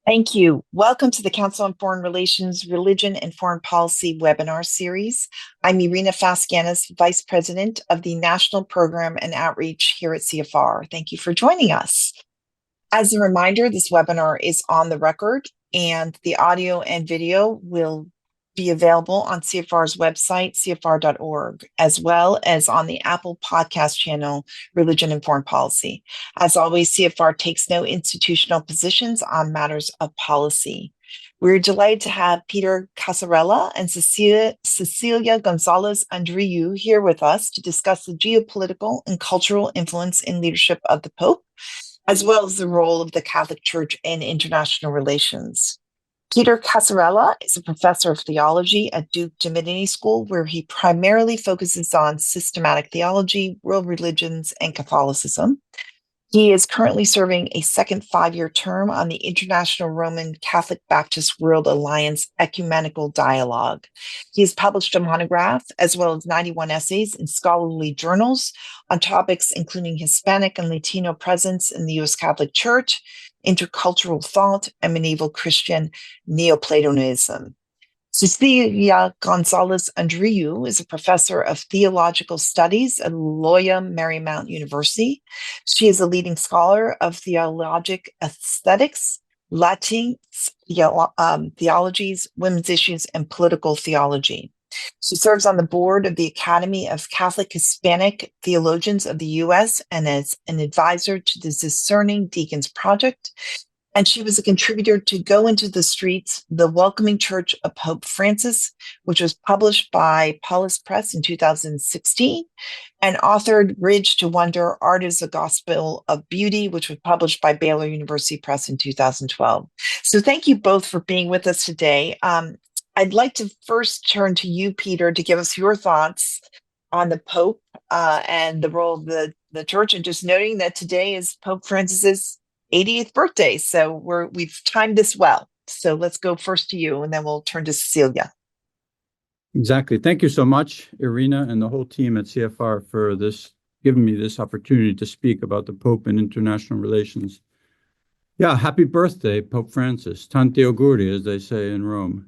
Thank you. Welcome to the Council on Foreign Relations Religion and Foreign Policy webinar series. I'm Irina Faskianis, Vice President of the National Program and Outreach here at CFR. Thank you for joining us. As a reminder, this webinar is on the record and the audio and video will be available on CFR's website, cfr.org, as well as on the Apple podcast channel, Religion and Foreign Policy. As always, CFR takes no institutional positions on matters of policy. We're delighted to have Peter Casarella and Cecilia González-Andrieu here with us to discuss the geopolitical and cultural influence in leadership of the Pope, as well as the role of the Catholic Church in international relations. Peter Casarella is a professor of theology at Duke Divinity School, where he primarily focuses on systematic theology, world religions, and Catholicism. He is currently serving a second 5-year term on the International Roman Catholic Baptist World Alliance Ecumenical Dialogue. He has published a monograph as well as 91 essays in scholarly journals on topics including Hispanic and Latino presence in the U.S. Catholic Church, intercultural thought, and medieval Christian Neoplatonism. Cecilia González-Andrieu is a professor of theological studies at Loyola Marymount University. She is a leading scholar of theologic aesthetics, Latin theologies, women's issues, and political theology. She serves on the board of the Academy of Catholic Hispanic Theologians of the U.S. and as an advisor to the Discerning Deacons Project. And she was a contributor to Go Into the Streets, The Welcoming Church of Pope Francis, which was published by Paulus Press in 2016, and authored Bridge to Wonder, Art is a Gospel of Beauty, which was published by Baylor University Press in 2012. So thank you both for being with us today. I'd like to first turn to you, Peter, to give us your thoughts on the Pope and the role of the Church, and just noting that today is Pope Francis's 80th birthday. So we've timed this well. So let's go first to you, and then we'll turn to Cecilia. Exactly. Thank you so much, Irina, and the whole team at CFR for giving me this opportunity to speak about the Pope and international relations. Yeah, happy birthday, Pope Francis. Tanti auguri, as they say in Rome.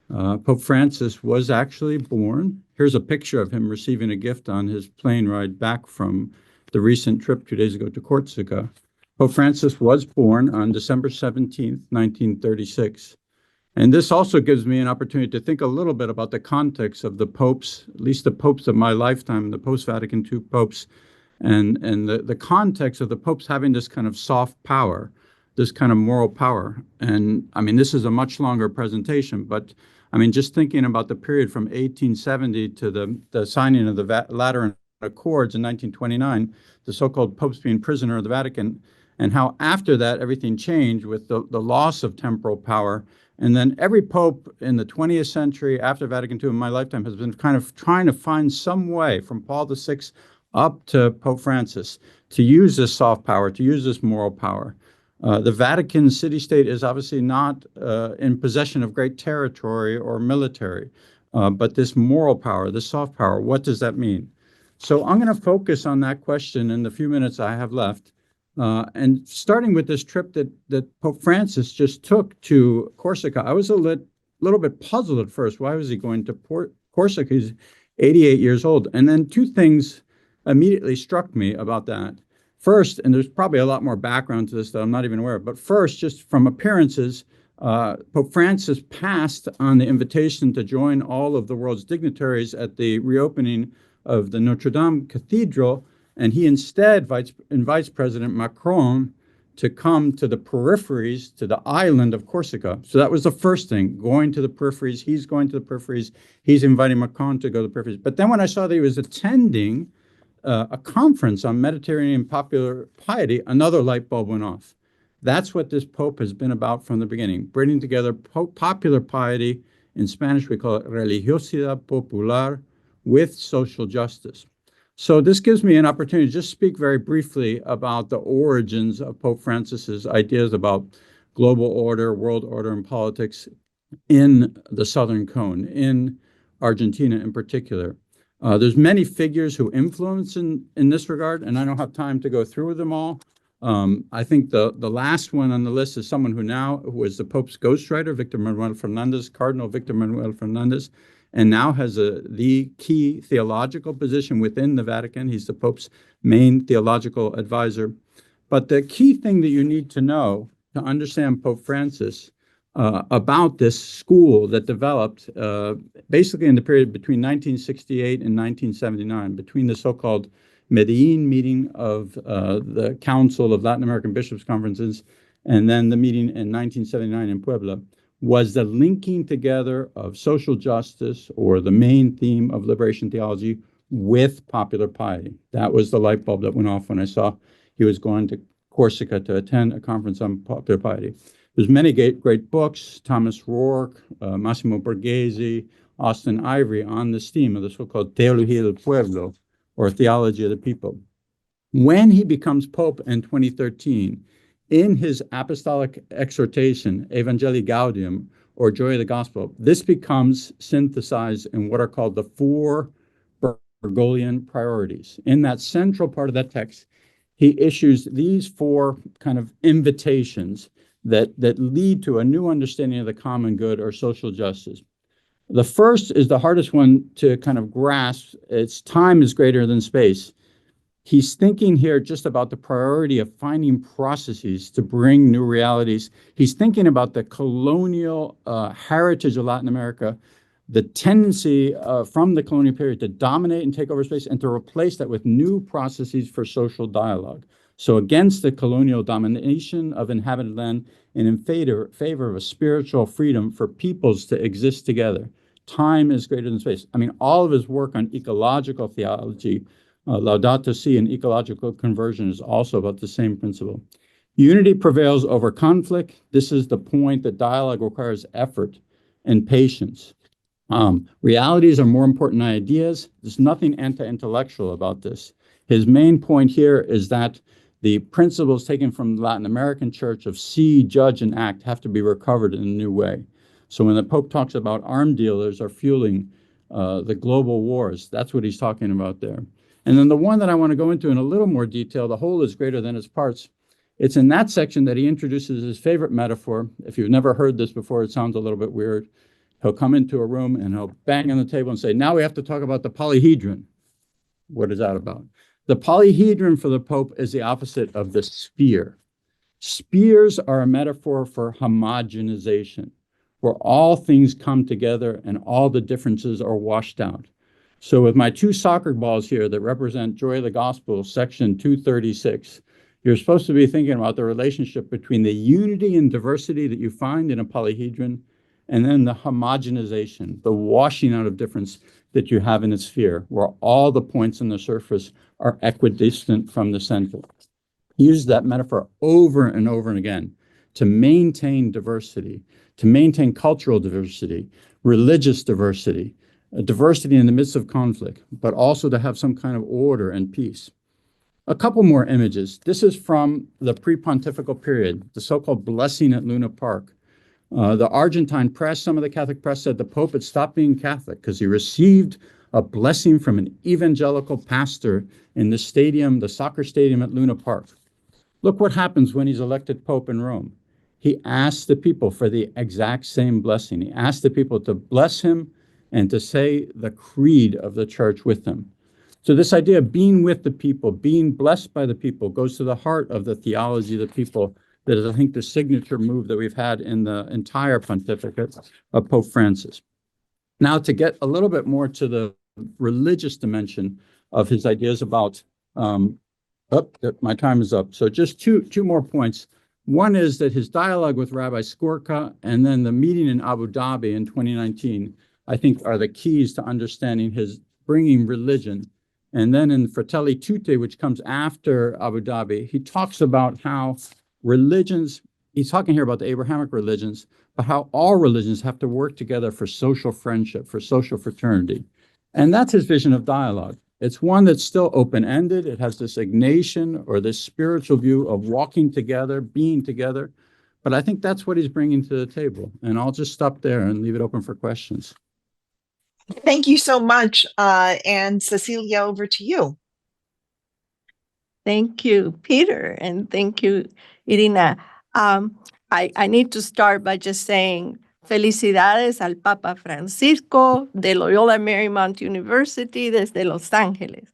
Pope Francis was actually born. Here's a picture of him receiving a gift on his plane ride back from the recent trip 2 days ago to Corsica. Pope Francis was born on December 17th, 1936. And this also gives me an opportunity to think a little bit about the context of the popes, at least the popes of my lifetime, the post-Vatican II popes, and the context of the popes having this kind of soft power, this kind of moral power. And I mean, this is a much longer presentation, but I mean, just thinking about the period from 1870 to the signing of the Lateran Accords in 1929, the so-called popes being prisoner of the Vatican, and how after that everything changed with the loss of temporal power. And then every pope in the 20th century after Vatican II in my lifetime has been kind of trying to find some way from Paul VI up to Pope Francis to use this soft power, to use this moral power. The Vatican city-state is obviously not in possession of great territory or military, but this moral power, this soft power, what does that mean? So I'm going to focus on that question in the few minutes I have left. And starting with this trip that Pope Francis just took to Corsica, I was a little bit puzzled at first. Why was he going to Corsica? He's 88 years old. And then two things immediately struck me about that. First, and there's probably a lot more background to this that I'm not even aware of, but first, just from appearances, Pope Francis passed on the invitation to join all of the world's dignitaries at the reopening of the Notre Dame Cathedral, and he instead invites President Macron to come to the peripheries, to the island of Corsica. So that was the first thing, going to the peripheries. He's going to the peripheries. He's inviting Macron to go to the peripheries. But then when I saw that he was attending a conference on Mediterranean popular piety, another light bulb went off. That's what this Pope has been about from the beginning, bringing together popular piety. In Spanish, we call it religiosidad popular with social justice. So this gives me an opportunity to just speak very briefly about the origins of Pope Francis's ideas about global order, world order, and politics in the Southern Cone, in Argentina in particular. There's many figures who influence in this regard, and I don't have time to go through them all. I think the last one on the list is someone who is the Pope's ghostwriter, Victor Manuel Fernandez, Cardinal Victor Manuel Fernandez, and now has the key theological position within the Vatican. He's the Pope's main theological advisor. But the key thing that you need to know to understand Pope Francis about this school that developed basically in the period between 1968 and 1979, between the so-called Medellin meeting of the Council of Latin American Bishops' Conferences and then the meeting in 1979 in Puebla, was the linking together of social justice, or the main theme of liberation theology, with popular piety. That was the light bulb that went off when I saw he was going to Corsica to attend a conference on popular piety. There's many great books, Thomas Rourke, Massimo Borghese, Austin Ivory, on this theme of the so-called Teología del Pueblo, or theology of the people. When he becomes Pope in 2013, in his apostolic exhortation, Evangelii Gaudium, or Joy of the Gospel, this becomes synthesized in what are called the four Bergoglian priorities. In that central part of that text, he issues these four kind of invitations that lead to a new understanding of the common good, or social justice. The first is the hardest one to kind of grasp. It's time is greater than space. He's thinking here just about the priority of finding processes to bring new realities. He's thinking about the colonial heritage of Latin America, the tendency from the colonial period to dominate and take over space, and to replace that with new processes for social dialogue. So against the colonial domination of inhabited land, and in favor of a spiritual freedom for peoples to exist together. Time is greater than space. I mean, all of his work on ecological theology, Laudato Si, and ecological conversion, is also about the same principle. Unity prevails over conflict. This is the point that dialogue requires effort and patience. Realities are more important than ideas. There's nothing anti-intellectual about this. His main point here is that the principles taken from the Latin American church of see, judge, and act have to be recovered in a new way. So when the Pope talks about arm dealers are fueling the global wars, that's what he's talking about there. And then the one that I want to go into in a little more detail, the whole is greater than its parts. It's in that section that he introduces his favorite metaphor. If you've never heard this before, it sounds a little bit weird. He'll come into a room and he'll bang on the table and say, now we have to talk about the polyhedron. What is that about? The polyhedron for the Pope is the opposite of the sphere. Spheres are a metaphor for homogenization, where all things come together and all the differences are washed out. So with my two soccer balls here that represent Joy of the Gospel, section 236, you're supposed to be thinking about the relationship between the unity and diversity that you find in a polyhedron, and then the homogenization, the washing out of difference that you have in a sphere, where all the points on the surface are equidistant from the center. He uses that metaphor over and over and again to maintain diversity, to maintain cultural diversity, religious diversity, diversity in the midst of conflict, but also to have some kind of order and peace. A couple more images. This is from the pre-pontifical period, the so-called blessing at Luna Park. The Argentine press, some of the Catholic press, said the Pope had stopped being Catholic because he received a blessing from an evangelical pastor in the stadium, the soccer stadium at Luna Park. Look what happens when he's elected Pope in Rome. He asks the people for the exact same blessing. He asks the people to bless him and to say the creed of the church with them. So this idea of being with the people, being blessed by the people, goes to the heart of the theology of the people. That is, I think, the signature move that we've had in the entire pontificate of Pope Francis. Now, to get a little bit more to the religious dimension of his ideas about, my time is up. So just two more points. One is that his dialogue with Rabbi Skorka and then the meeting in Abu Dhabi in 2019, I think, are the keys to understanding his bringing religion. And then in Fratelli Tutti, which comes after Abu Dhabi, he talks about how religions, he's talking here about the Abrahamic religions, but how all religions have to work together for social friendship, for social fraternity. And that's his vision of dialogue. It's one that's still open-ended. It has this ignatian or this spiritual view of walking together, being together. But I think that's what he's bringing to the table. And I'll just stop there and leave it open for questions. Thank you so much. And Cecilia, over to you. Thank you, Peter, and thank you, Irina. I need to start by just saying felicidades al Papa Francisco de Loyola Marymount University desde Los Angeles.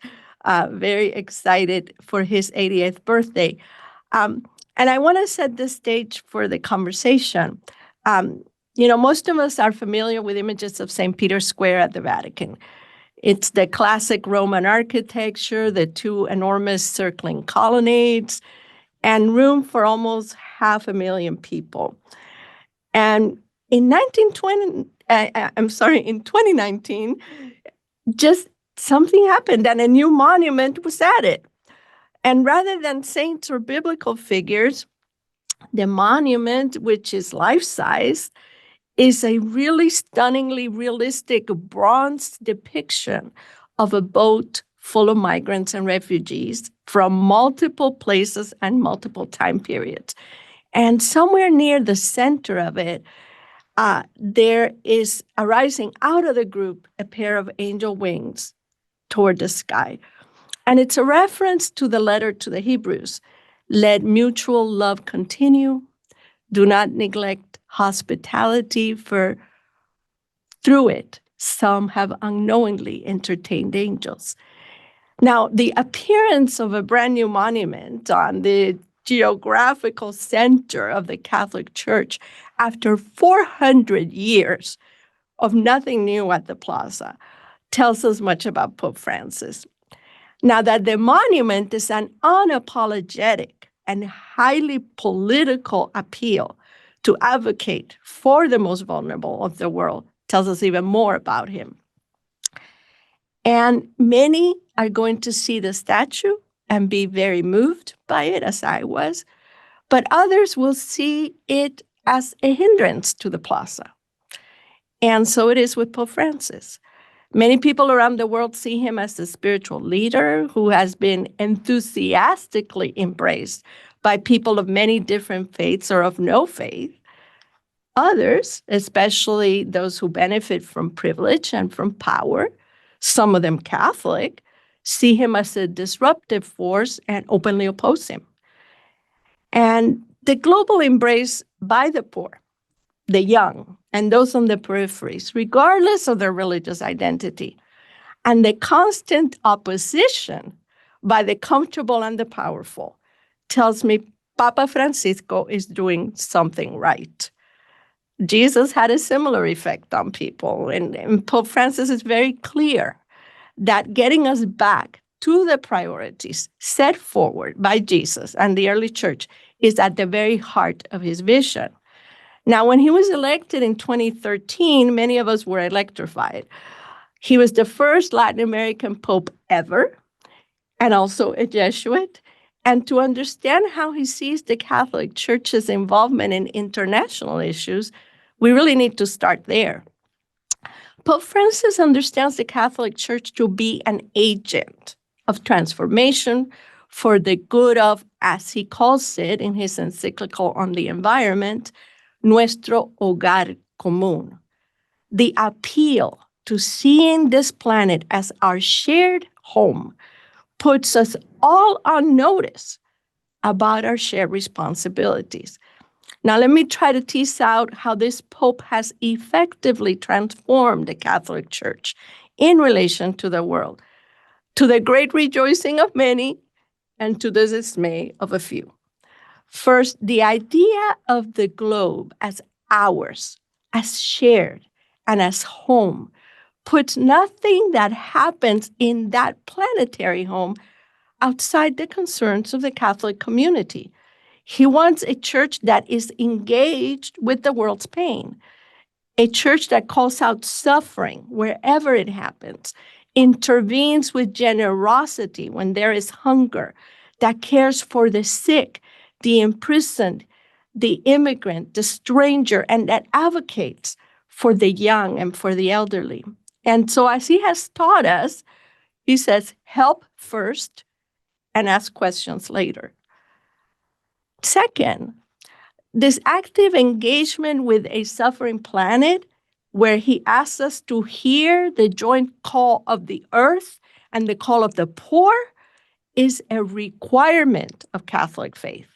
Very excited for his 80th birthday. And I want to set the stage for the conversation. Most of us are familiar with images of St. Peter's Square at the Vatican. It's the classic Roman architecture, the two enormous circling colonnades, and room for almost 500,000 people. And in 2019, just something happened and a new monument was added. And rather than saints or biblical figures, the monument, which is life-size, is a really stunningly realistic bronze depiction of a boat full of migrants and refugees from multiple places and multiple time periods. And somewhere near the center of it, there is arising out of the group a pair of angel wings toward the sky. And it's a reference to the letter to the Hebrews. Let mutual love continue. Do not neglect hospitality, for through it, some have unknowingly entertained angels. Now, the appearance of a brand new monument on the geographical center of the Catholic Church after 400 years of nothing new at the plaza tells us much about Pope Francis. Now, that the monument is an unapologetic and highly political appeal to advocate for the most vulnerable of the world tells us even more about him. And many are going to see the statue and be very moved by it, as I was, but others will see it as a hindrance to the plaza. And so it is with Pope Francis. Many people around the world see him as a spiritual leader who has been enthusiastically embraced by people of many different faiths or of no faith. Others, especially those who benefit from privilege and from power, some of them Catholic, see him as a disruptive force and openly oppose him. And the global embrace by the poor, the young, and those on the peripheries, regardless of their religious identity, and the constant opposition by the comfortable and the powerful tells me Papa Francisco is doing something right. Jesus had a similar effect on people, and Pope Francis is very clear that getting us back to the priorities set forward by Jesus and the early church is at the very heart of his vision. Now, when he was elected in 2013, many of us were electrified. He was the first Latin American pope ever, and also a Jesuit. And to understand how he sees the Catholic Church's involvement in international issues, we really need to start there. Pope Francis understands the Catholic Church to be an agent of transformation for the good of, as he calls it in his encyclical on the environment, nuestro hogar común. The appeal to seeing this planet as our shared home puts us all on notice about our shared responsibilities. Now, let me try to tease out how this Pope has effectively transformed the Catholic Church in relation to the world, to the great rejoicing of many and to the dismay of a few. First, the idea of the globe as ours, as shared, and as home puts nothing that happens in that planetary home outside the concerns of the Catholic community. He wants a church that is engaged with the world's pain, a church that calls out suffering wherever it happens, intervenes with generosity when there is hunger, that cares for the sick, the imprisoned, the immigrant, the stranger, and that advocates for the young and for the elderly. And so as he has taught us, he says, help first and ask questions later. Second, this active engagement with a suffering planet where he asks us to hear the joint call of the earth and the call of the poor is a requirement of Catholic faith.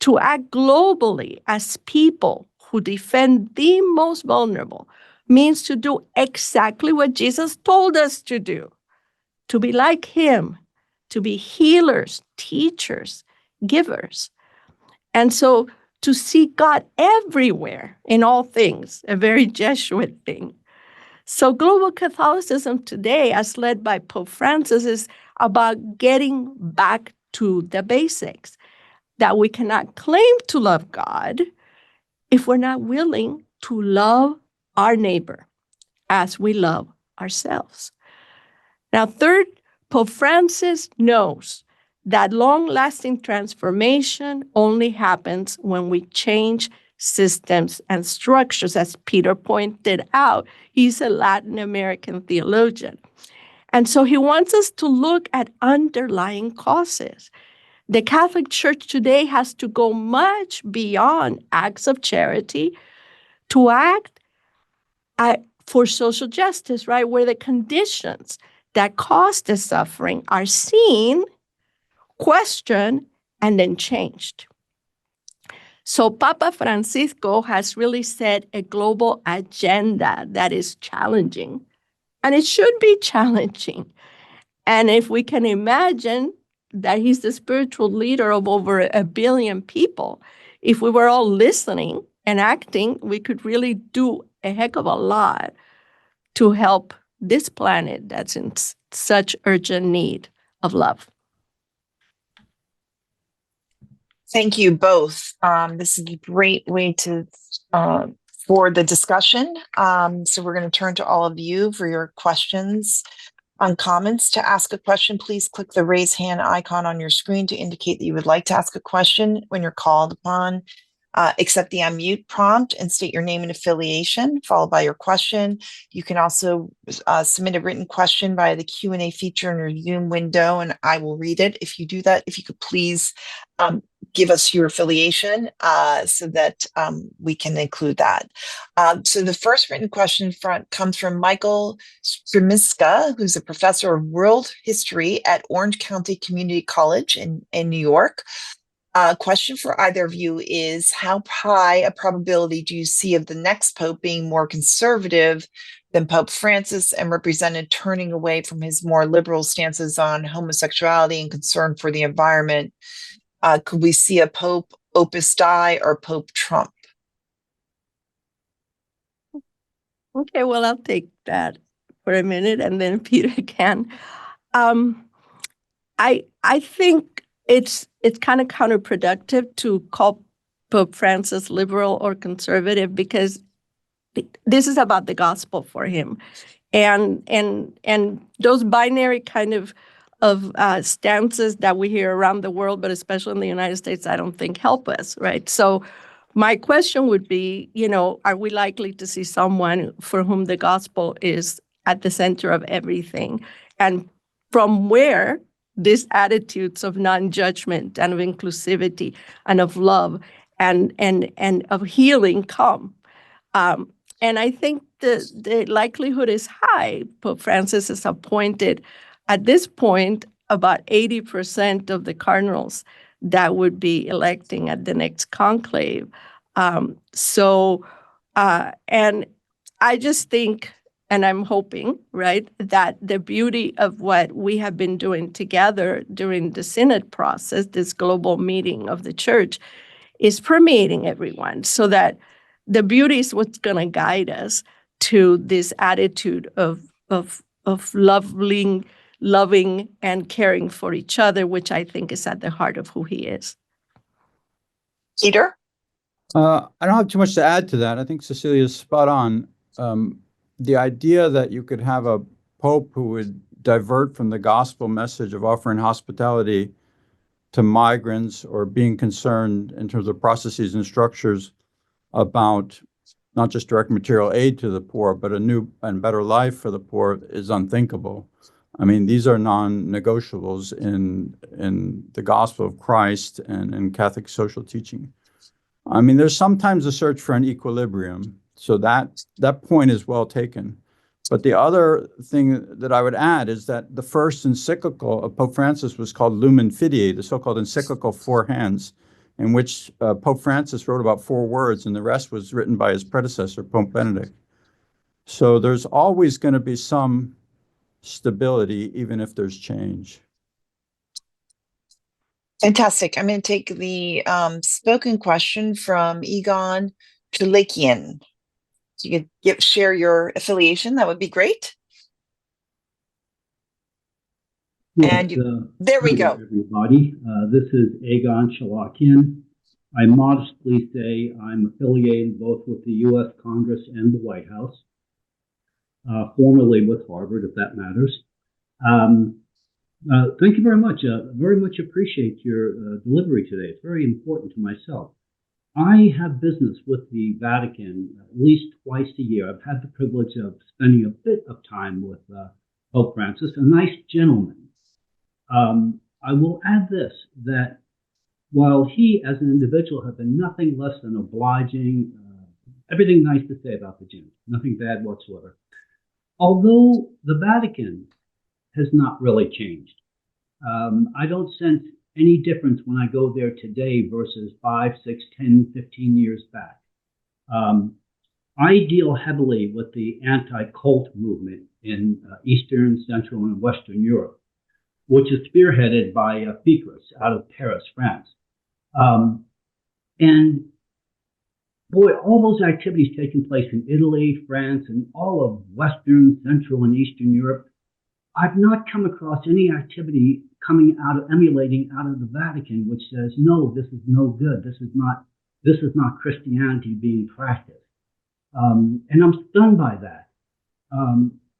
To act globally as people who defend the most vulnerable means to do exactly what Jesus told us to do, to be like him, to be healers, teachers, givers. And so to see God everywhere in all things, a very Jesuit thing. So global Catholicism today, as led by Pope Francis, is about getting back to the basics, that we cannot claim to love God if we're not willing to love our neighbor as we love ourselves. Now, third, Pope Francis knows that long-lasting transformation only happens when we change systems and structures. As Peter pointed out, he's a Latin American theologian. And so he wants us to look at underlying causes. The Catholic Church today has to go much beyond acts of charity to act for social justice, right? Where the conditions that cause the suffering are seen, questioned, and then changed. So Papa Francisco has really set a global agenda that is challenging, and it should be challenging. And if we can imagine that he's the spiritual leader of over 1 billion people, if we were all listening and acting, we could really do a heck of a lot to help this planet that's in such urgent need of love. Thank you both. This is a great way to for the discussion. So we're going to turn to all of you for your questions and comments. To ask a question, please click the raise hand icon on your screen to indicate that you would like to ask a question. When you're called upon, accept the unmute prompt and state your name and affiliation, followed by your question. You can also submit a written question via the Q&A feature in your Zoom window, and I will read it. If you do that, if you could please give us your affiliation so that we can include that. So the first written question comes from Michael Stremiska, who's a professor of world history at Orange County Community College in New York. Question for either of you is, how high a probability do you see of the next pope being more conservative than Pope Francis and represented turning away from his more liberal stances on homosexuality and concern for the environment? Could we see a Pope Opus Dei or Pope Trump? Okay, well, I'll take that for a minute, and then Peter can. I think it's kind of counterproductive to call Pope Francis liberal or conservative, because this is about the gospel for him, and those binary kind of stances that we hear around the world, but especially in the United States, I don't think help us, right? So my question would be, are we likely to see someone for whom the gospel is at the center of everything, and from where these attitudes of non-judgment and of inclusivity and of love and of healing come? And I think the likelihood is high. Pope Francis is appointed at this point about 80% of the cardinals that would be electing at the next conclave. And I just think, and I'm hoping, right, that the beauty of what we have been doing together during the synod process, this global meeting of the church, is permeating everyone, so that the beauty is what's going to guide us to this attitude of loving and caring for each other, which I think is at the heart of who he is. Peter? I don't have too much to add to that. I think Cecilia's spot on. The idea that you could have a pope who would divert from the gospel message of offering hospitality to migrants, or being concerned in terms of processes and structures about not just direct material aid to the poor, but a new and better life for the poor, is unthinkable. I mean, these are non-negotiables in the gospel of Christ and in Catholic social teaching. I mean, there's sometimes a search for an equilibrium, so that point is well taken. But the other thing that I would add is that the first encyclical of Pope Francis was called Lumen Fidei, the so-called encyclical Four Hands, in which Pope Francis wrote about 4 words, and the rest was written by his predecessor, Pope Benedict. So there's always going to be some stability, even if there's change. Fantastic. I'm going to take the spoken question from Egon Chulikian. You could share your affiliation. That would be great. Yes, there we go. Everybody, this is Egon Shalakian. I modestly say I'm affiliated both with the U.S. Congress and the White House, formerly with Harvard, if that matters. Thank you very much. Very much appreciate your delivery today. It's very important to myself. I have business with the Vatican at least twice a year. I've had the privilege of spending a bit of time with Pope Francis, a nice gentleman. I will add this, that while he as an individual has been nothing less than obliging, everything nice to say about the gentleman, nothing bad whatsoever. Although the Vatican has not really changed. I don't sense any difference when I go there today versus 5, 6, 10, 15 years back. I deal heavily with the anti-cult movement in Eastern, Central, and Western Europe, which is spearheaded by Ficus out of Paris, France. And boy, all those activities taking place in Italy, France, and all of Western, Central, and Eastern Europe, I've not come across any activity emulating out of the Vatican, which says, no, this is no good. This is not Christianity being practiced. And I'm stunned by that.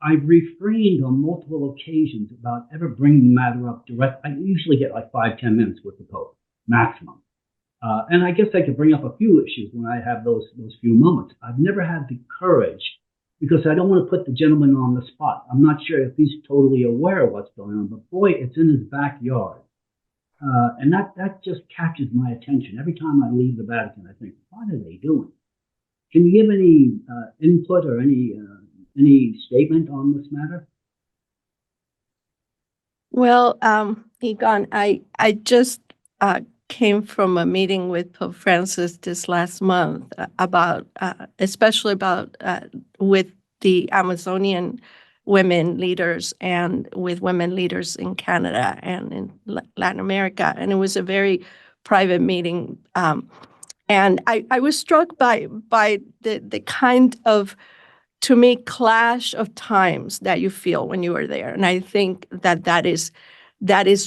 I've refrained on multiple occasions about ever bringing the matter up direct. I usually get like 5-10 minutes with the Pope, maximum. And I guess I could bring up a few issues when I have those few moments. I've never had the courage, because I don't want to put the gentleman on the spot. I'm not sure if he's totally aware of what's going on, but boy, it's in his backyard. And that just catches my attention. Every time I leave the Vatican, I think, what are they doing? Can you give any input or any statement on this matter? Well, Egon, I just came from a meeting with Pope Francis this last month about, especially about with the Amazonian women leaders and with women leaders in Canada and in Latin America. And it was a very private meeting. And I was struck by the kind of, to me, clash of times that you feel when you are there. And I think that is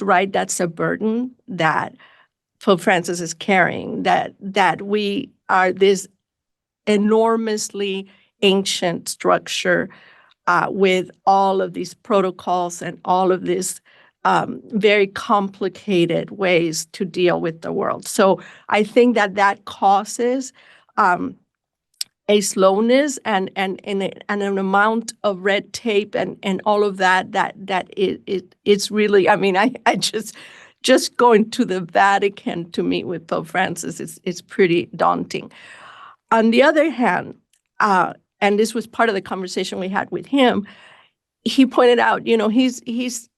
right. That's a burden that Pope Francis is carrying, that we are this enormously ancient structure with all of these protocols and all of these very complicated ways to deal with the world. So I think that causes a slowness and an amount of red tape and all of that it's really, I mean, I just going to the Vatican to meet with Pope Francis is pretty daunting. On the other hand, and this was part of the conversation we had with him, he pointed out, he's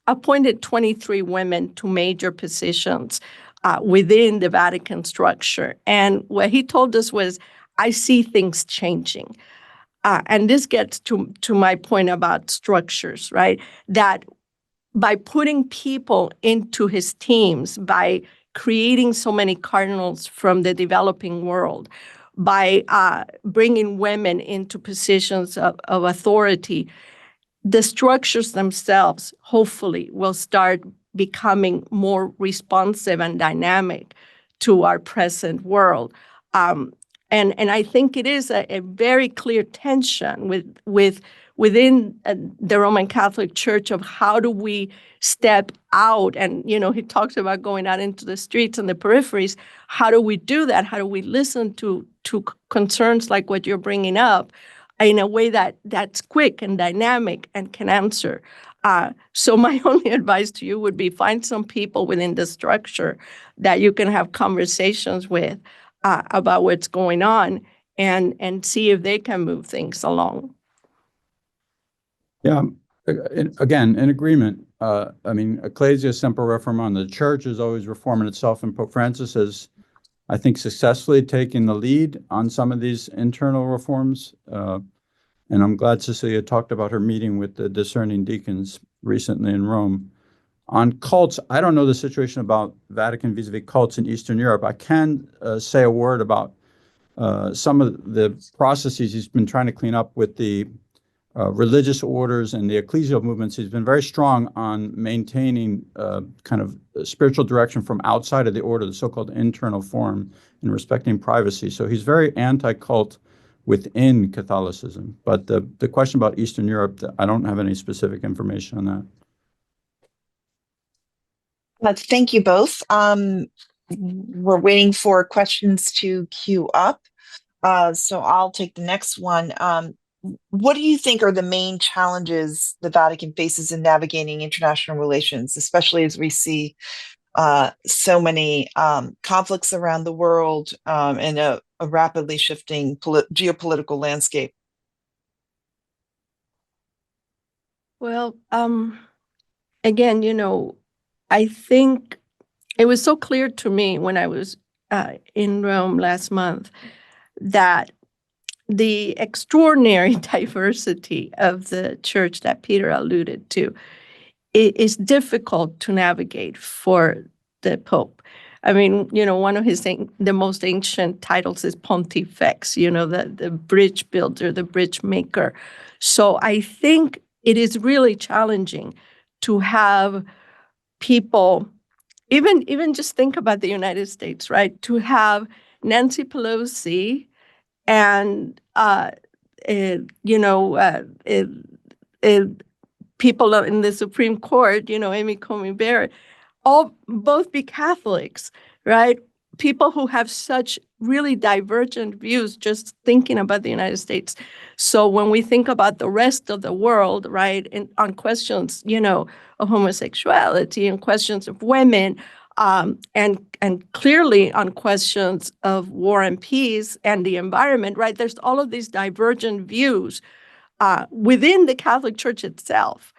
appointed 23 women to major positions within the Vatican structure. And what he told us was, I see things changing. And this gets to my point about structures, right? That by putting people into his teams, by creating so many cardinals from the developing world, by bringing women into positions of authority, the structures themselves hopefully will start becoming more responsive and dynamic to our present world. And I think it is a very clear tension within the Roman Catholic Church of how do we step out, and he talks about going out into the streets and the peripheries. How do we do that? How do we listen to concerns like what you're bringing up in a way that's quick and dynamic and can answer? So my only advice to you would be find some people within the structure that you can have conversations with about what's going on and see if they can move things along. Yeah, again, in agreement. I mean, Ecclesia Semper Reformanda, the church is always reforming itself, and Pope Francis has, I think, successfully taken the lead on some of these internal reforms. And I'm glad Cecilia talked about her meeting with the discerning deacons recently in Rome. On cults, I don't know the situation about Vatican vis-a-vis cults in Eastern Europe. I can say a word about some of the processes he's been trying to clean up with the religious orders and the ecclesial movements. He's been very strong on maintaining kind of spiritual direction from outside of the order, the so-called internal form, and respecting privacy. So he's very anti-cult within Catholicism. But the question about Eastern Europe, I don't have any specific information on that. Thank you both. We're waiting for questions to queue up. So I'll take the next one. What do you think are the main challenges the Vatican faces in navigating international relations, especially as we see so many conflicts around the world and a rapidly shifting geopolitical landscape? Well, again, I think it was so clear to me when I was in Rome last month that the extraordinary diversity of the church that Peter alluded to is difficult to navigate for the Pope. I mean, one of the most ancient titles is Pontifex, the bridge builder, the bridge maker. So I think it is really challenging to have people, even just think about the United States, right? To have Nancy Pelosi and people in the Supreme Court, Amy Coney Barrett, both be Catholics, right? People who have such really divergent views just thinking about the United States. So when we think about the rest of the world, right, and on questions, of homosexuality and questions of women, and clearly on questions of war and peace and the environment, right? There's all of these divergent views within the Catholic Church itself.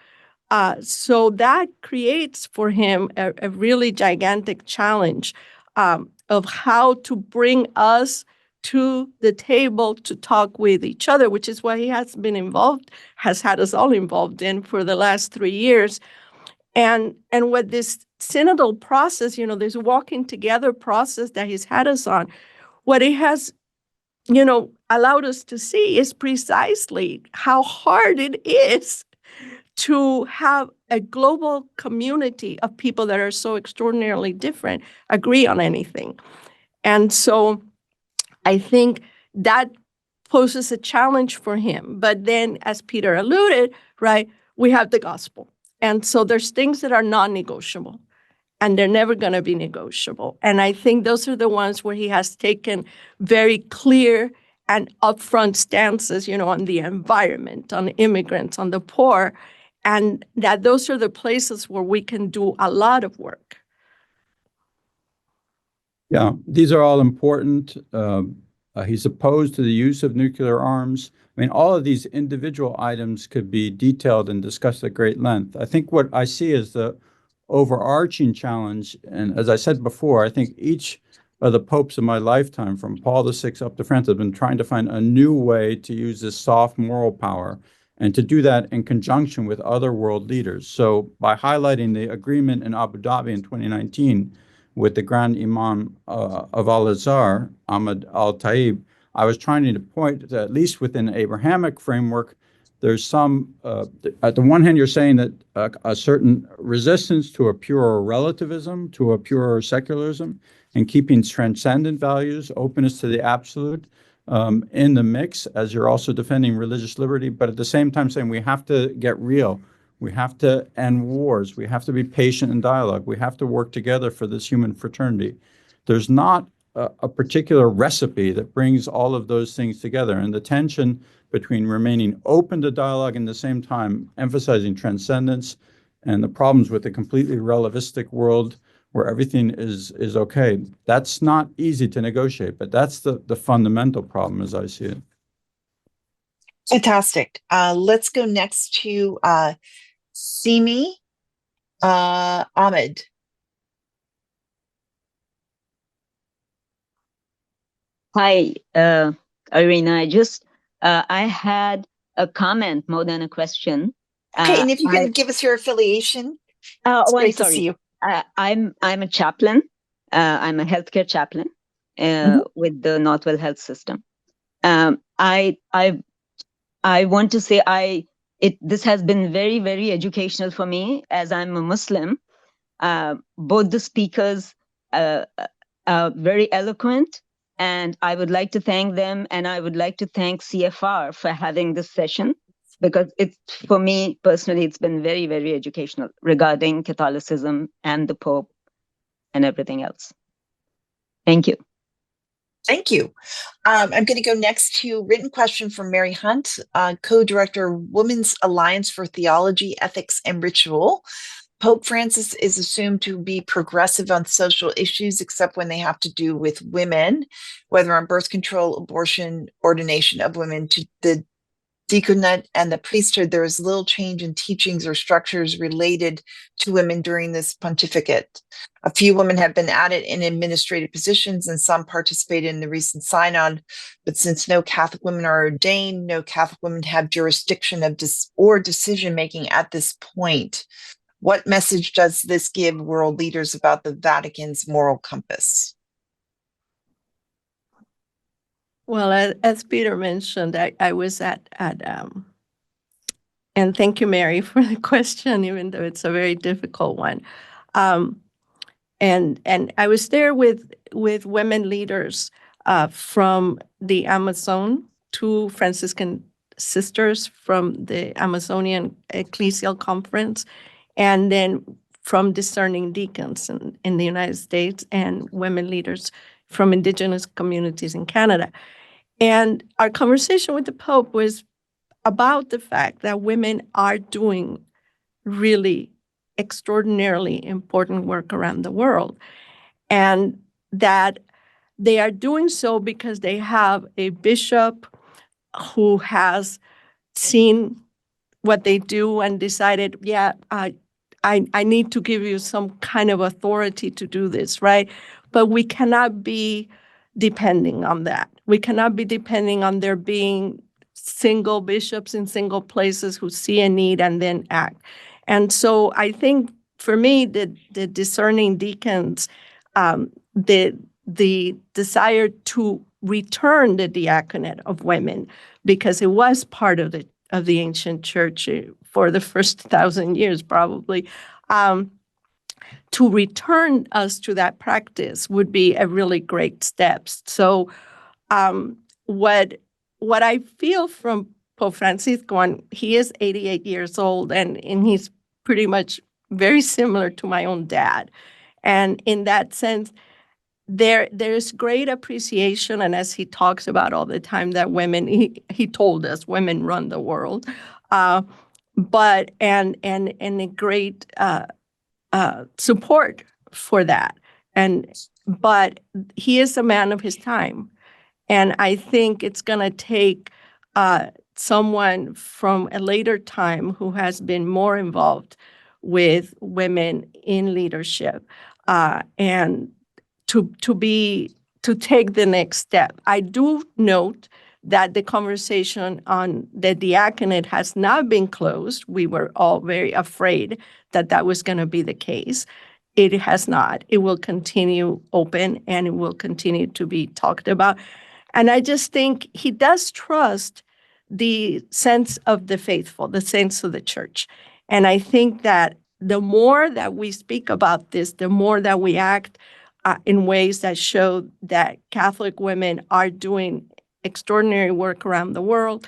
So that creates for him a really gigantic challenge of how to bring us to the table to talk with each other, which is what he has had us all involved in for the last 3 years. And what this synodal process, this walking together process that he's had us on, what it has, allowed us to see is precisely how hard it is to have a global community of people that are so extraordinarily different agree on anything. And so I think that poses a challenge for him. But then, as Peter alluded, right, we have the gospel. And so there's things that are non-negotiable, and they're never going to be negotiable. And I think those are the ones where he has taken very clear and upfront stances, on the environment, on immigrants, on the poor, and that those are the places where we can do a lot of work. Yeah, these are all important. He's opposed to the use of nuclear arms. I mean, all of these individual items could be detailed and discussed at great length. I think what I see as the overarching challenge, and as I said before, I think each of the popes in my lifetime, from Paul VI up to Francis, have been trying to find a new way to use this soft moral power and to do that in conjunction with other world leaders. So by highlighting the agreement in Abu Dhabi in 2019 with the Grand Imam of Al-Azhar, Ahmad al-Taib, I was trying to point that at least within the Abrahamic framework, there's some, at the one hand, you're saying that a certain resistance to a purer relativism, to a purer secularism, and keeping transcendent values, openness to the absolute in the mix, as you're also defending religious liberty, but at the same time saying we have to get real. We have to end wars. We have to be patient in dialogue. We have to work together for this human fraternity. There's not a particular recipe that brings all of those things together. And the tension between remaining open to dialogue and at the same time emphasizing transcendence and the problems with a completely relativistic world where everything is okay, that's not easy to negotiate, but that's the fundamental problem as I see it. Fantastic. Let's go next to Simi Ahmed. Hi, Irina. I had a comment more than a question. Okay, and if you can give us your affiliation, it's great to see you. I'm a chaplain. I'm a healthcare chaplain with the Northwell Health System. I want to say this has been very, very educational for me as I'm a Muslim. Both the speakers are very eloquent, and I would like to thank them, and I would like to thank CFR for having this session, because for me personally, it's been very, very educational regarding Catholicism and the Pope and everything else. Thank you. Thank you. I'm going to go next to written question from Mary Hunt, co-director, Women's Alliance for Theology, Ethics, and Ritual. Pope Francis is assumed to be progressive on social issues, except when they have to do with women, whether on birth control, abortion, ordination of women to the deaconate and the priesthood. There is little change in teachings or structures related to women during this pontificate. A few women have been added in administrative positions, and some participated in the recent synod. But since no Catholic women are ordained, no Catholic women have jurisdiction of or decision-making at this point. What message does this give world leaders about the Vatican's moral compass? Well, as Peter mentioned, I was and thank you, Mary, for the question, even though it's a very difficult one. And I was there with women leaders from the Amazon, 2 Franciscan sisters from the Amazonian Ecclesial Conference, and then from discerning deacons in the United States, and women leaders from indigenous communities in Canada. And our conversation with the Pope was about the fact that women are doing really extraordinarily important work around the world, and that they are doing so because they have a bishop who has seen what they do and decided, yeah, I need to give you some kind of authority to do this, right? But we cannot be depending on that. We cannot be depending on there being single bishops in single places who see a need and then act. And so I think for me, the discerning deacons, the desire to return the diaconate of women, because it was part of the ancient church for the first 1,000 years, probably, to return us to that practice would be a really great step. So what I feel from Pope Francisco, he is 88 years old, and he's pretty much very similar to my own dad. And in that sense, there's great appreciation, and as he talks about all the time, that women, he told us, women run the world, but a great support for that. But he is a man of his time, and I think it's going to take someone from a later time who has been more involved with women in leadership and to take the next step. I do note that the conversation on the diaconate has not been closed. We were all very afraid that was going to be the case. It has not. It will continue open, and it will continue to be talked about. And I just think he does trust the sense of the faithful, the sense of the church. And I think that the more that we speak about this, the more that we act in ways that show that Catholic women are doing extraordinary work around the world,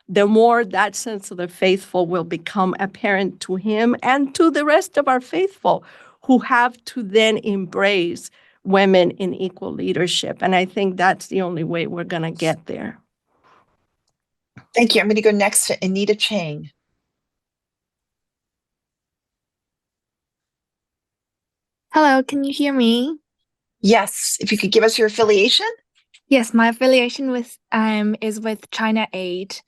the more that sense of the faithful will become apparent to him and to the rest of our faithful, who have to then embrace women in equal leadership. And I think that's the only way we're going to get there. Thank you. I'm going to go next to Anita Chang. Hello, can you hear me? Yes, if you could give us your affiliation. Yes, my affiliation with is with China Aid.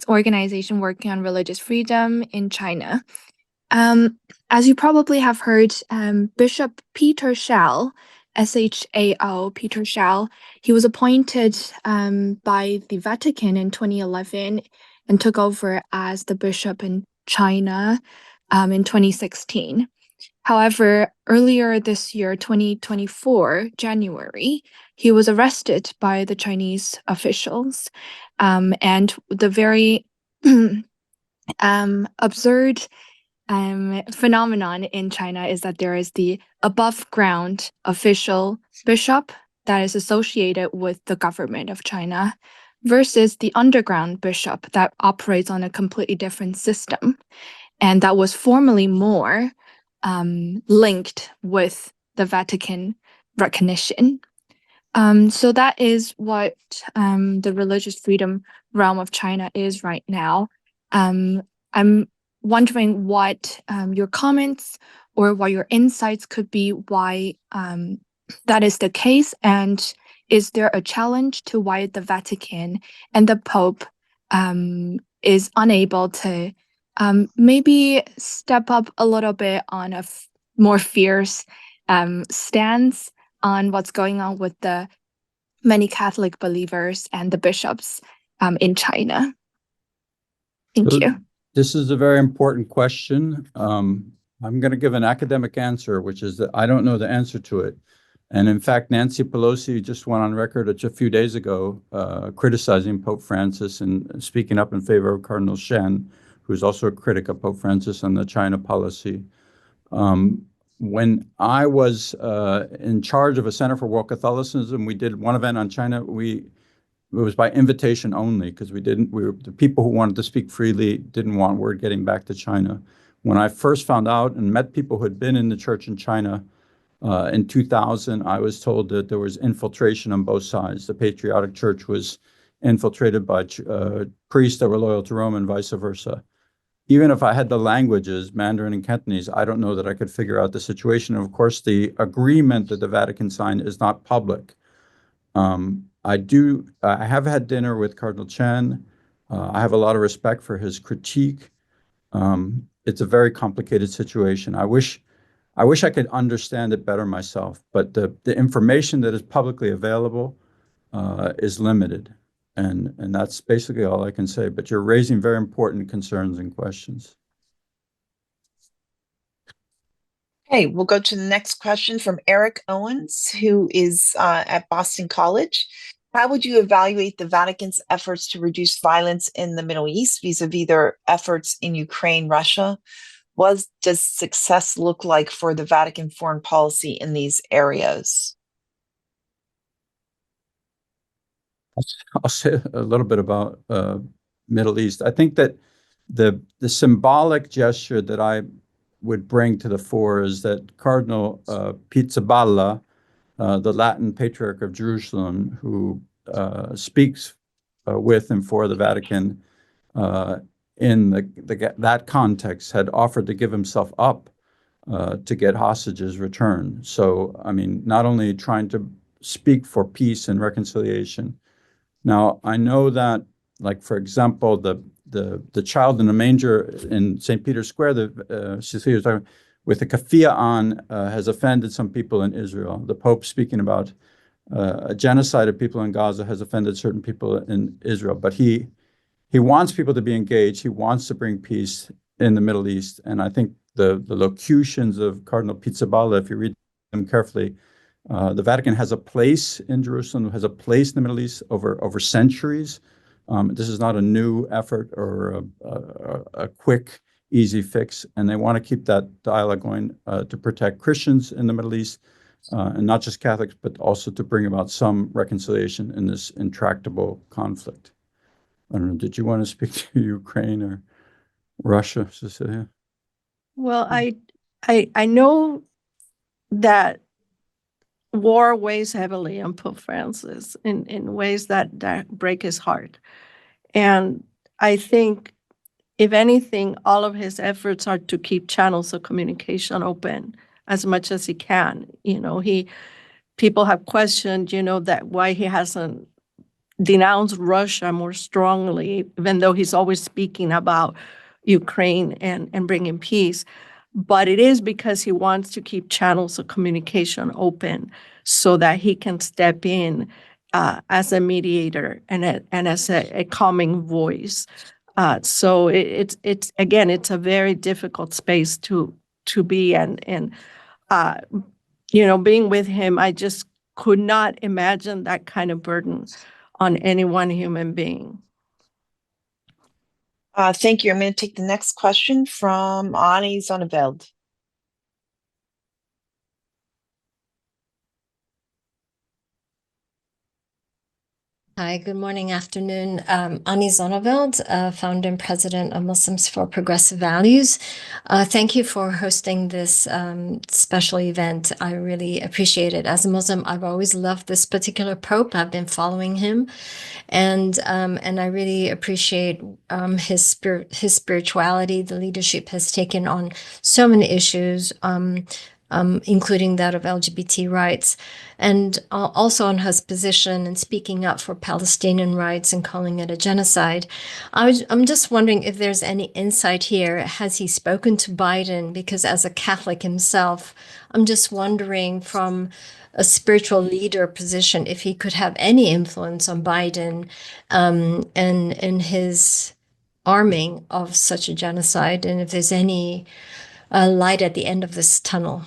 organization working on religious freedom in China. As you probably have heard, Bishop Peter Shao, SHAO, Peter Shao, he was appointed by the Vatican in 2011 and took over as the bishop in China in 2016. However, earlier this year, 2024, January, he was arrested by the Chinese officials. And the very absurd phenomenon in China is that there is the above ground official bishop that is associated with the government of China versus the underground bishop that operates on a completely different system. And that was formerly more linked with the Vatican recognition. So that is what the religious freedom realm of China is right now. I'm wondering what your comments or what your insights could be why that is the case, and is there a challenge to why the Vatican and the Pope is unable to maybe step up a little bit on a more fierce stance on what's going on with the many Catholic believers and the bishops in China? Thank you. This is a very important question. I'm going to give an academic answer, which is that I don't know the answer to it. And in fact, Nancy Pelosi just went on record a few days ago criticizing Pope Francis and speaking up in favor of Cardinal Shen, who's also a critic of Pope Francis and the China policy. When I was in charge of a Center for World Catholicism, we did one event on China. It was by invitation only because the people who wanted to speak freely didn't want word getting back to China. When I first found out and met people who had been in the church in China in 2000, I was told that there was infiltration on both sides. The Patriotic Church was infiltrated by priests that were loyal to Rome and vice versa. Even if I had the languages, Mandarin and Cantonese, I don't know that I could figure out the situation. And of course, the agreement that the Vatican signed is not public. I have had dinner with Cardinal Chen. I have a lot of respect for his critique. It's a very complicated situation. I wish I could understand it better myself, but the information that is publicly available is limited. And that's basically all I can say. But you're raising very important concerns and questions. Okay, we'll go to the next question from Eric Owens, who is at Boston College. How would you evaluate the Vatican's efforts to reduce violence in the Middle East vis-a-vis their efforts in Ukraine, Russia? What does success look like for the Vatican foreign policy in these areas? I'll say a little bit about Middle East. I think that the symbolic gesture that I would bring to the fore is that Cardinal Pizzaballa, the Latin Patriarch of Jerusalem, who speaks with and for the Vatican in that context, had offered to give himself up to get hostages returned. So, I mean, not only trying to speak for peace and reconciliation. Now, I know that, like, for example, the child in the manger in St. Peter's Square that Cecilia was talking about, with the keffiyeh on, has offended some people in Israel. The Pope speaking about a genocide of people in Gaza has offended certain people in Israel. But he wants people to be engaged. He wants to bring peace in the Middle East. And I think the locutions of Cardinal Pizzaballa, if you read them carefully, the Vatican has a place in Jerusalem, has a place in the Middle East over centuries. This is not a new effort or a quick, easy fix, and they want to keep that dialogue going to protect Christians in the Middle East, and not just Catholics, but also to bring about some reconciliation in this intractable conflict. I don't know, did you want to speak to Ukraine or Russia, Cecilia? Well, I know that war weighs heavily on Pope Francis in ways that break his heart. And I think, if anything, all of his efforts are to keep channels of communication open as much as he can. You know, people have questioned, that why he hasn't denounce Russia more strongly, even though he's always speaking about Ukraine and bringing peace. But it is because he wants to keep channels of communication open so that he can step in as a mediator and as a calming voice. So it's again, it's a very difficult space to be, and being with him, I just could not imagine that kind of burden on any one human being. Thank you. I'm going to take the next question from Annie Zonneveld. Hi, good morning, afternoon. Annie Zonneveld, founder and president of Muslims for Progressive Values. Thank you for hosting this special event. I really appreciate it. As a Muslim, I've always loved this particular Pope. I've been following him, and I really appreciate his spirituality. The leadership has taken on so many issues, including that of LGBT rights, and also on his position and speaking up for Palestinian rights and calling it a genocide. I'm just wondering if there's any insight here. Has he spoken to Biden? Because as a Catholic himself, I'm just wondering from a spiritual leader position if he could have any influence on Biden and his arming of such a genocide, and if there's any light at the end of this tunnel.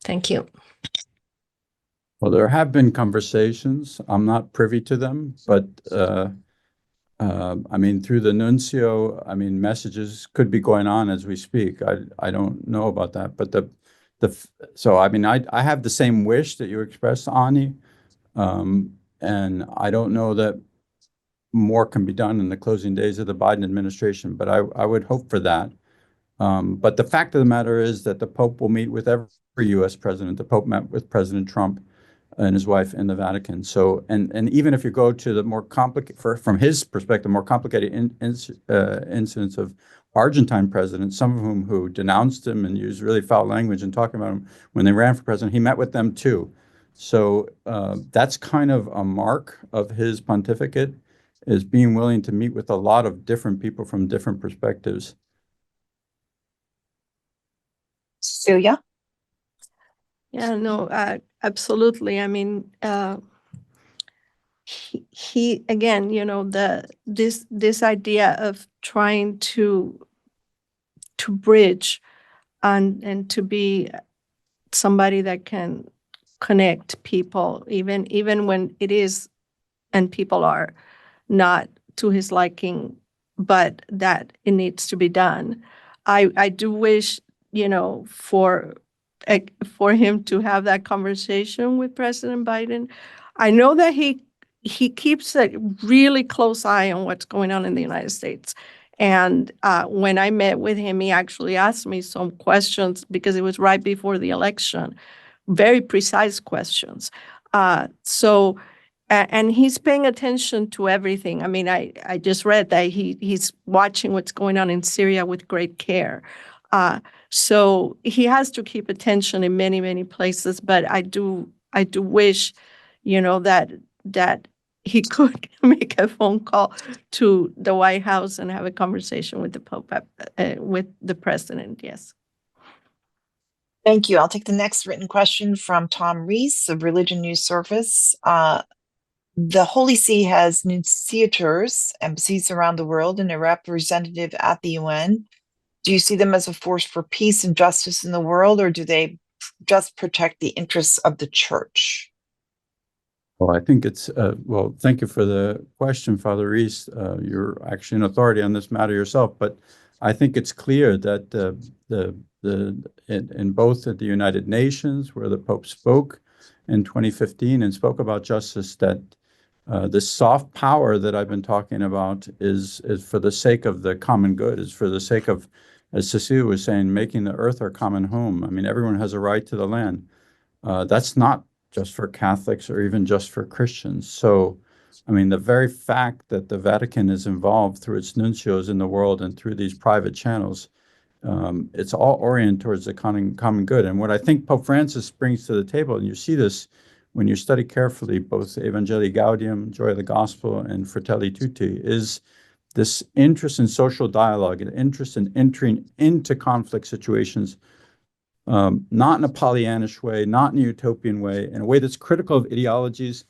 Thank you. Well, there have been conversations. I'm not privy to them, but I mean, through the nuncio, I mean, messages could be going on as we speak. I don't know about that, but so I mean, I have the same wish that you expressed, Ani, and I don't know that more can be done in the closing days of the Biden administration, but I would hope for that. But the fact of the matter is that the Pope will meet with every U.S. president. The Pope met with President Trump and his wife in the Vatican. So, and even if you go to the more complicated, from his perspective, more complicated incidents of Argentine presidents, some of whom who denounced him and used really foul language and talking about him when they ran for president, he met with them too. So that's kind of a mark of his pontificate, is being willing to meet with a lot of different people from different perspectives. Cecilia? Yeah, no, absolutely. I mean, he again, this idea of trying to bridge and to be somebody that can connect people, even when it is, and people are not to his liking, but that it needs to be done. I do wish, for him to have that conversation with President Biden. I know that he keeps a really close eye on what's going on in the United States. And when I met with him, he actually asked me some questions because it was right before the election, very precise questions. And he's paying attention to everything. I mean, I just read that he's watching what's going on in Syria with great care. So he has to keep attention in many, many places. But I do wish, that he could make a phone call to the White House and have a conversation with the Pope, with the president. Yes. Thank you. I'll take the next written question from Tom Reese of Religion News Service. The Holy See has nunciatures, embassies around the world, and a representative at the UN. Do you see them as a force for peace and justice in the world, or do they just protect the interests of the church? Well, I think it's, well, thank you for the question, Father Reese. You're actually an authority on this matter yourself, but I think it's clear that in both at the United Nations, where the Pope spoke in 2015 and spoke about justice, that this soft power that I've been talking about is for the sake of the common good, is for the sake of, as Cecilia was saying, making the earth our common home. I mean, everyone has a right to the land. That's not just for Catholics or even just for Christians. So, I mean, the very fact that the Vatican is involved through its nuncios in the world and through these private channels, it's all oriented towards the common good. And what I think Pope Francis brings to the table, and you see this when you study carefully both Evangelii Gaudium, Joy of the Gospel, and Fratelli Tutti, is this interest in social dialogue, an interest in entering into conflict situations, not in a Pollyannish way, not in a utopian way, in a way that's critical of ideologies,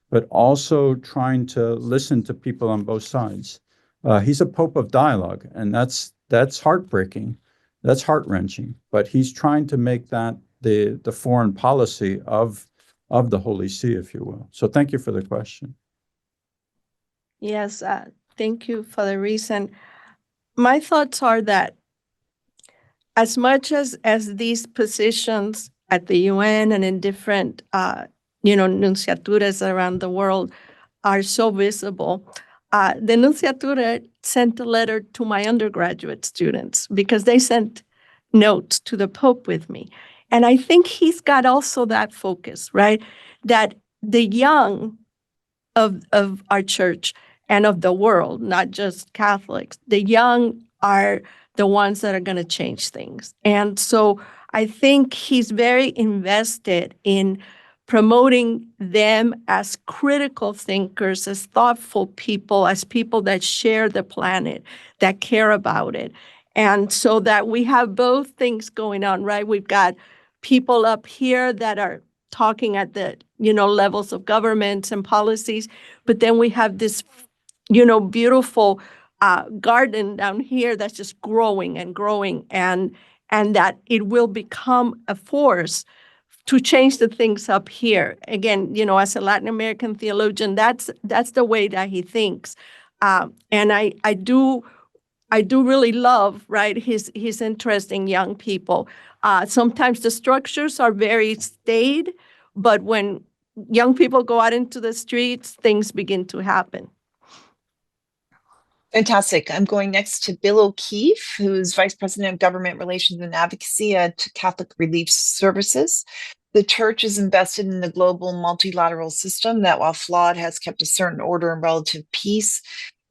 but also trying to listen to people on both sides. He's a pope of dialogue, and that's heartbreaking, that's heart-wrenching, but he's trying to make that the foreign policy of the Holy See, if you will. So thank you for the question. Yes, thank you for the reason. My thoughts are that as much as these positions at the UN and in different, nunciaturas around the world are so visible, the nunciatura sent a letter to my undergraduate students because they sent notes to the Pope with me. And I think he's got also that focus, right? That the young of our church and of the world, not just Catholics, the young are the ones that are going to change things. And so I think he's very invested in promoting them as critical thinkers, as thoughtful people, as people that share the planet, that care about it. And so that we have both things going on, right? We've got people up here that are talking at the, levels of governments and policies, but then we have this, beautiful garden down here that's just growing and growing, and that it will become a force to change the things up here. Again, as a Latin American theologian, that's the way that he thinks, and I do really love, right, his interest in young people. Sometimes the structures are very staid, but when young people go out into the streets, things begin to happen. Fantastic. I'm going next to Bill O'Keefe, who's Vice President of Government Relations and Advocacy at Catholic Relief Services. The church is invested in the global multilateral system that, while flawed, has kept a certain order and relative peace.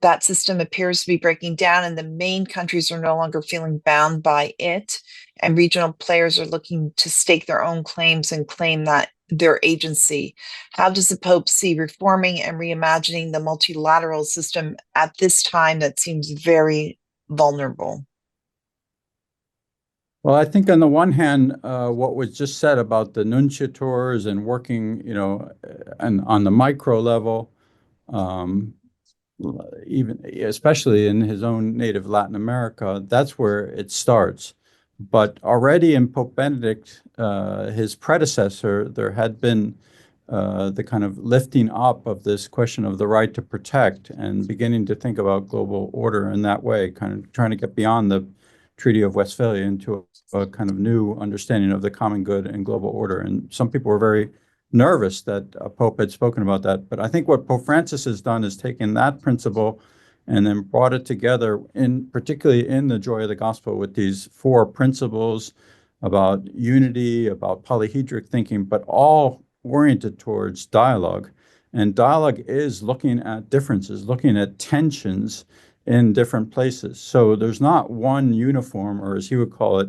That system appears to be breaking down, and the main countries are no longer feeling bound by it. And regional players are looking to stake their own claims and claim that their agency. How does the Pope see reforming and reimagining the multilateral system at this time that seems very vulnerable? Well, I think on the one hand, what was just said about the nunciators and working, and on the micro level, even especially in his own native Latin America, that's where it starts. But already in Pope Benedict, his predecessor, there had been the kind of lifting up of this question of the right to protect and beginning to think about global order in that way, kind of trying to get beyond the Treaty of Westphalia into a kind of new understanding of the common good and global order. And some people were very nervous that a Pope had spoken about that. But I think what Pope Francis has done is taken that principle and then brought it together, particularly in the Joy of the Gospel, with these 4 principles about unity, about polyhedric thinking, but all oriented towards dialogue. And dialogue is looking at differences, looking at tensions in different places. So there's not one uniform, or as he would call it,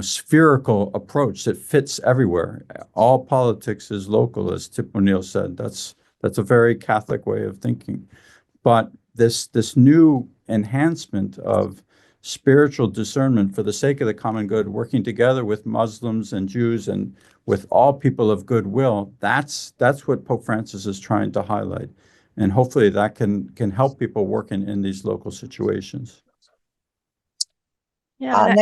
spherical approach that fits everywhere. All politics is local, as Tip O'Neill said. That's a very Catholic way of thinking. But this new enhancement of spiritual discernment for the sake of the common good, working together with Muslims and Jews and with all people of goodwill, that's what Pope Francis is trying to highlight. And hopefully that can help people working in these local situations. Yeah,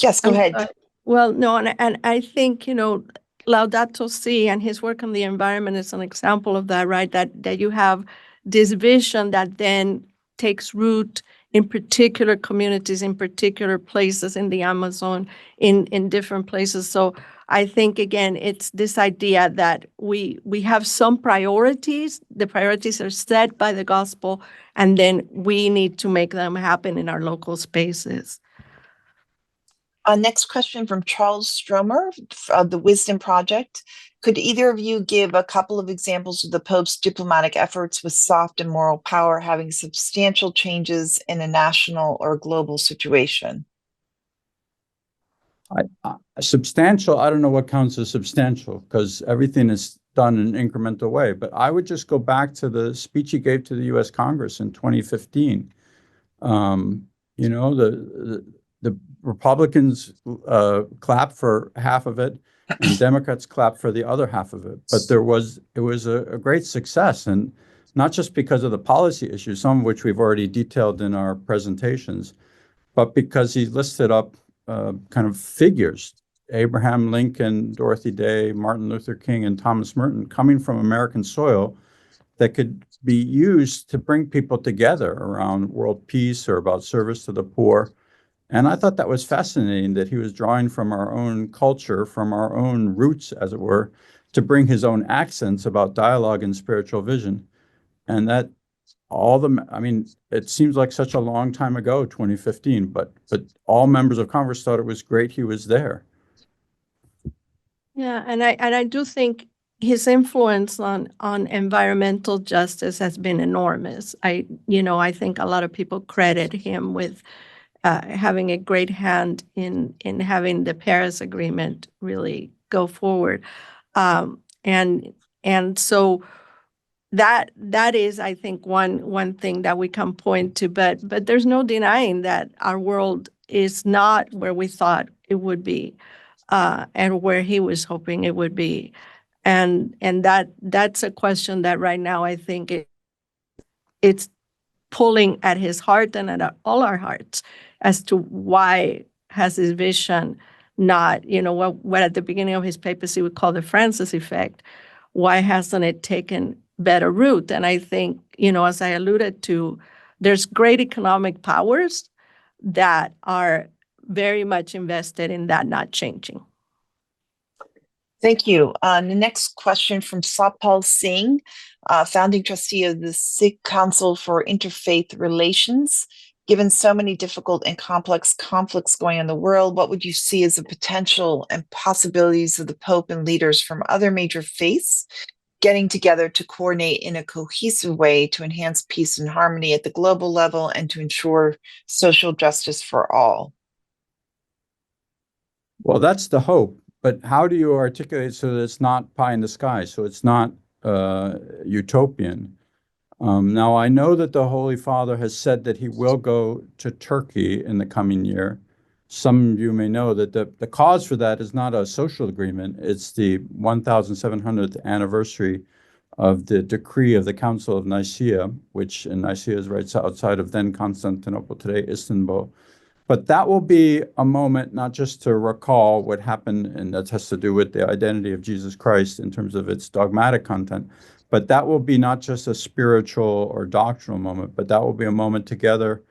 Yes, go ahead. Well, no, and I think, Laudato Si and his work on the environment is an example of that, right? That you have this vision that then takes root in particular communities, in particular places in the Amazon, in different places. So I think, again, it's this idea that we have some priorities. The priorities are set by the gospel, and then we need to make them happen in our local spaces. Next question from Charles Stromer of the Wisdom Project. Could either of you give a couple of examples of the Pope's diplomatic efforts with soft and moral power having substantial changes in a national or global situation? Substantial, I don't know what counts as substantial, because everything is done in an incremental way. But I would just go back to the speech he gave to the U.S. Congress in 2015. You know, the Republicans clapped for half of it, and Democrats clapped for the other half of it. But it was a great success, and not just because of the policy issues, some of which we've already detailed in our presentations, but because he listed up kind of figures: Abraham Lincoln, Dorothy Day, Martin Luther King, and Thomas Merton, coming from American soil, that could be used to bring people together around world peace or about service to the poor. And I thought that was fascinating, that he was drawing from our own culture, from our own roots, as it were, to bring his own accents about dialogue and spiritual vision. And that I mean, it seems like such a long time ago, 2015, but all members of Congress thought it was great he was there. Yeah, and I do think his influence on environmental justice has been enormous. I think a lot of people credit him with having a great hand in having the Paris Agreement really go forward, and so that is, I think, one thing that we can point to. But there's no denying that our world is not where we thought it would be, and where he was hoping it would be, and that's a question that right now I think it's pulling at his heart and at all our hearts as to why has his vision not, what at the beginning of his papacy we call the Francis effect, why hasn't it taken better root? And I think, as I alluded to, there's great economic powers that are very much invested in that not changing. Thank you. The next question from Sapal Singh, founding trustee of the Sikh Council for Interfaith Relations. Given so many difficult and complex conflicts going on in the world, what would you see as the potential and possibilities of the Pope and leaders from other major faiths getting together to coordinate in a cohesive way to enhance peace and harmony at the global level and to ensure social justice for all? Well, that's the hope. But how do you articulate so that it's not pie in the sky, so it's not utopian? Now, I know that the Holy Father has said that he will go to Turkey in the coming year. Some of you may know that the cause for that is not a social agreement. It's the 1700th anniversary of the decree of the Council of Nicaea, which in Nicaea is right outside of then Constantinople, today Istanbul. But that will be a moment not just to recall what happened, and that has to do with the identity of Jesus Christ in terms of its dogmatic content, but that will be not just a spiritual or doctrinal moment, but that will be a moment together,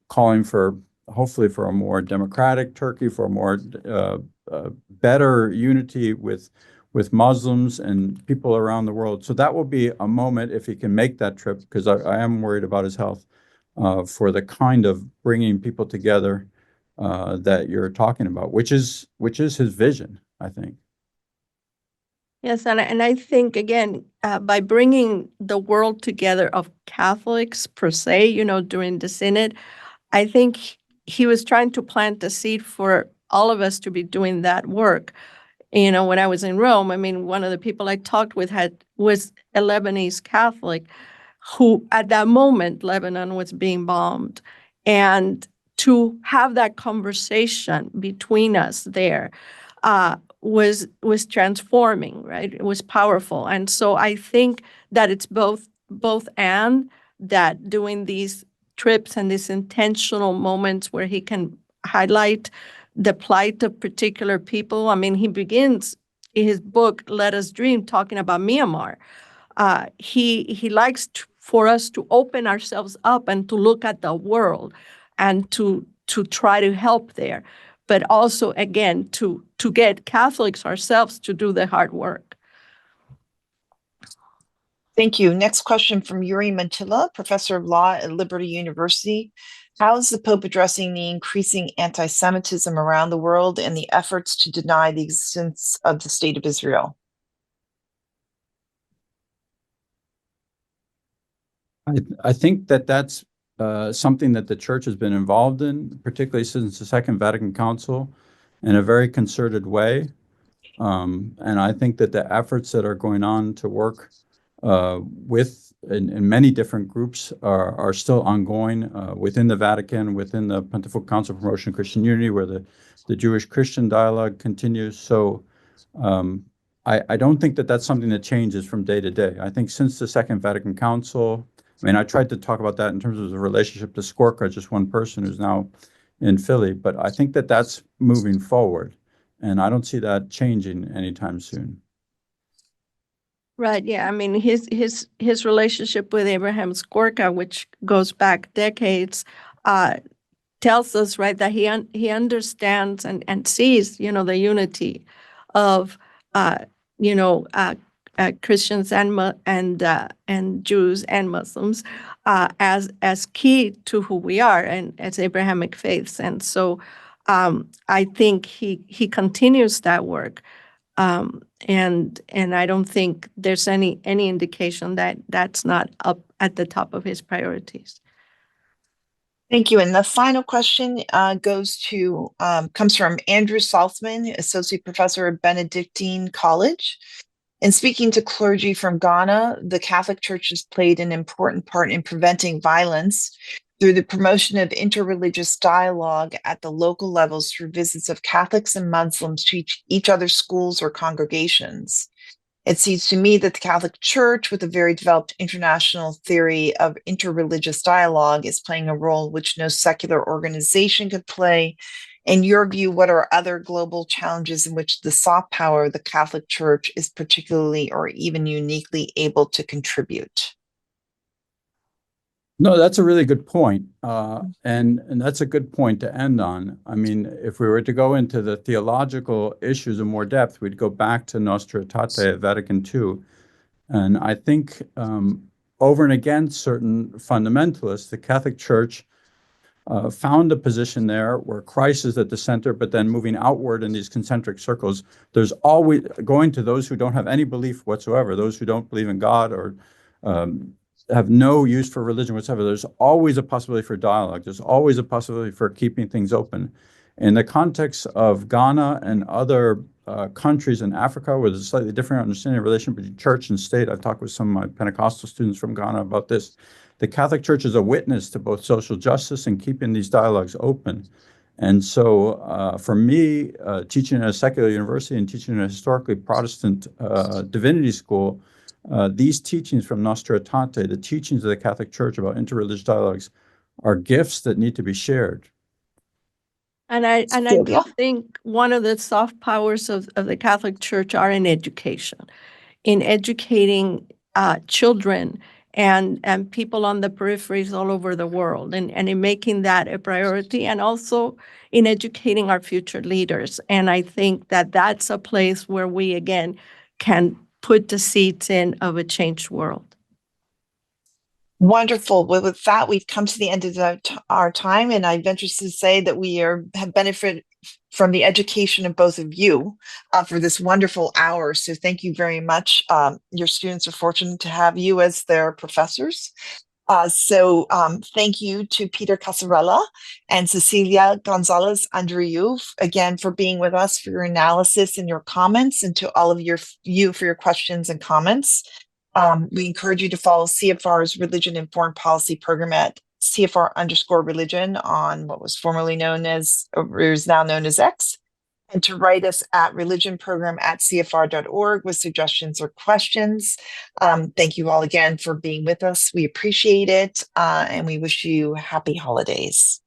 calling for, hopefully, for a more democratic Turkey, for a more better unity with Muslims and people around the world. So that will be a moment, if he can make that trip, because I am worried about his health, for the kind of bringing people together that you're talking about, which is his vision, I think. Yes, and I think, again, by bringing the world together of Catholics per se, during the Synod, I think he was trying to plant the seed for all of us to be doing that work. When I was in Rome, I mean, one of the people I talked with was a Lebanese Catholic who, at that moment, Lebanon was being bombed. And to have that conversation between us there was transforming, right? It was powerful. And so I think that it's both and, that doing these trips and these intentional moments where he can highlight the plight of particular people. I mean, he begins in his book, Let Us Dream, talking about Myanmar. He likes for us to open ourselves up and to look at the world and to try to help there, but also, again, to get Catholics ourselves to do the hard work. Thank you. Next question from Yuri Mantilla, professor of law at Liberty University. How is the Pope addressing the increasing anti-Semitism around the world and the efforts to deny the existence of the State of Israel? I think that's something that the Church has been involved in, particularly since the Second Vatican Council, in a very concerted way. And I think that the efforts that are going on to work in many different groups are still ongoing within the Vatican, within the Pontifical Council for Promotion of Christian Unity, where the Jewish-Christian dialogue continues. So I don't think that that's something that changes from day to day. I think since the Second Vatican Council, I mean, I tried to talk about that in terms of the relationship to Skorka, just one person who's now in Philly, but I think that that's moving forward, and I don't see that changing anytime soon. Right. Yeah. I mean, his relationship with Abraham Skorka, which goes back decades, tells us, right, that he understands and sees, the unity of Christians and Jews and Muslims as key to who we are and as Abrahamic faiths. And so I think he continues that work. And I don't think there's any indication that that's not up at the top of his priorities. Thank you. And the final question comes from Andrew Saltzman, Associate Professor at Benedictine College. In speaking to clergy from Ghana, the Catholic Church has played an important part in preventing violence through the promotion of interreligious dialogue at the local levels through visits of Catholics and Muslims to each other's schools or congregations. It seems to me that the Catholic Church, with a very developed international theory of interreligious dialogue, is playing a role which no secular organization could play. In your view, what are other global challenges in which the soft power of the Catholic Church is particularly or even uniquely able to contribute? No, that's a really good point. And that's a good point to end on. I mean, if we were to go into the theological issues in more depth, we'd go back to Nostra Aetate at Vatican II. And I think over and against certain fundamentalists, the Catholic Church found a position there where Christ is at the center, but then moving outward in these concentric circles, there's always going to those who don't have any belief whatsoever, those who don't believe in God or have no use for religion whatsoever. There's always a possibility for dialogue. There's always a possibility for keeping things open. In the context of Ghana and other countries in Africa, where there's a slightly different understanding of relation between church and state, I've talked with some of my Pentecostal students from Ghana about this. The Catholic Church is a witness to both social justice and keeping these dialogues open. And so for me, teaching at a secular university and teaching in a historically Protestant divinity school, these teachings from Nostra Aetate, the teachings of the Catholic Church about interreligious dialogues, are gifts that need to be shared. And I do think one of the soft powers of the Catholic Church are in education, in educating children and people on the peripheries all over the world, and in making that a priority, and also in educating our future leaders. And I think that that's a place where we, again, can put the seeds in of a changed world. Wonderful. Well, with that, we've come to the end of our time, and I venture to say that we have benefited from the education of both of you for this wonderful hour. So thank you very much. Your students are fortunate to have you as their professors. So thank you to Peter Casarella and Cecilia González-Andrieu again for being with us, for your analysis and your comments, and to all of you for your questions and comments. We encourage you to follow CFR's Religion and Foreign Policy program at CFR_religion on what was formerly known as, or is now known as X, and to write us at religionprogram@cfr.org with suggestions or questions. Thank you all again for being with us. We appreciate it, and we wish you happy holidays.